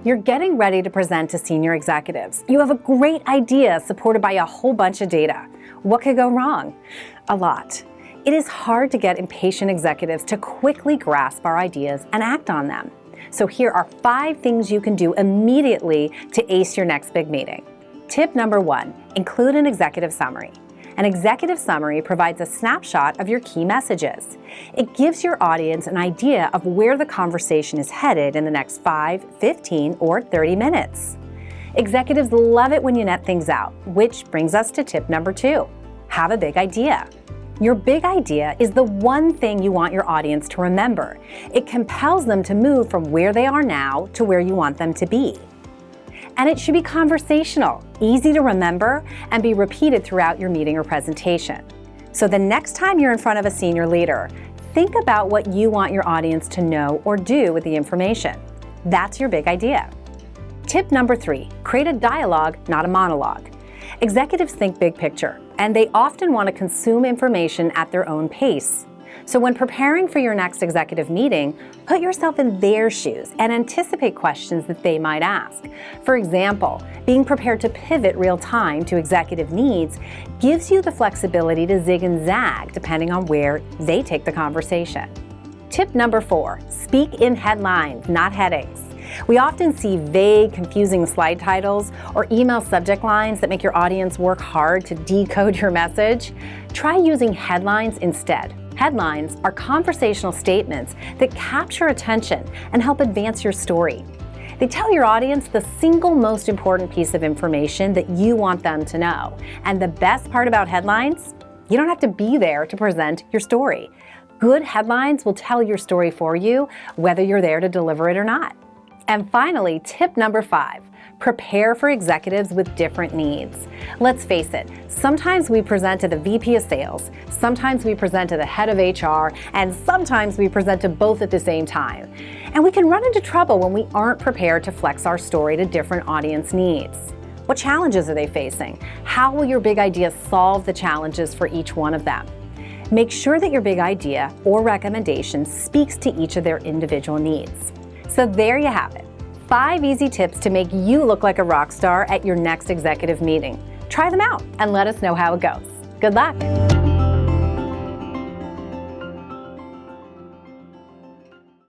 You're getting ready to present to senior executives. You have a great idea supported by a whole bunch of data. What could go wrong? A lot. It is hard to get impatient executives to quickly grasp our ideas and act on them. So here are 5 things you can do immediately to ace your next big meeting. Tip number 1, include an executive summary. An executive summary provides a snapshot of your key messages. It gives your audience an idea of where the conversation is headed in the next 5, 15, or 30 minutes. Executives love it when you net things out, which brings us to tip number 2. Have a big idea. Your big idea is the one thing you want your audience to remember. It compels them to move from where they are now to where you want them to be. And it should be conversational, easy to remember, and be repeated throughout your meeting or presentation. So the next time you're in front of a senior leader, think about what you want your audience to know or do with the information. That's your big idea. Tip number 3, create a dialogue, not a monologue. Executives think big picture, and they often want to consume information at their own pace. So when preparing for your next executive meeting, put yourself in their shoes and anticipate questions that they might ask. For example, being prepared to pivot real time to executive needs gives you the flexibility to zig and zag depending on where they take the conversation. Tip number 4, speak in headlines, not headings. We often see vague, confusing slide titles or email subject lines that make your audience work hard to decode your message. Try using headlines instead. Headlines are conversational statements that capture attention and help advance your story. They tell your audience the single most important piece of information that you want them to know. And the best part about headlines, you don't have to be there to present your story. Good headlines will tell your story for you, whether you're there to deliver it or not. And finally, tip number 5, prepare for executives with different needs. Let's face it, sometimes we present to the VP of sales, sometimes we present to the head of HR, and sometimes we present to both at the same time. And we can run into trouble when we aren't prepared to flex our story to different audience needs. What challenges are they facing? How will your big idea solve the challenges for each one of them? Make sure that your big idea or recommendation speaks to each of their individual needs. So there you have it, 5 easy tips to make you look like a rock star at your next executive meeting. Try them out and let us know how it goes. Good luck.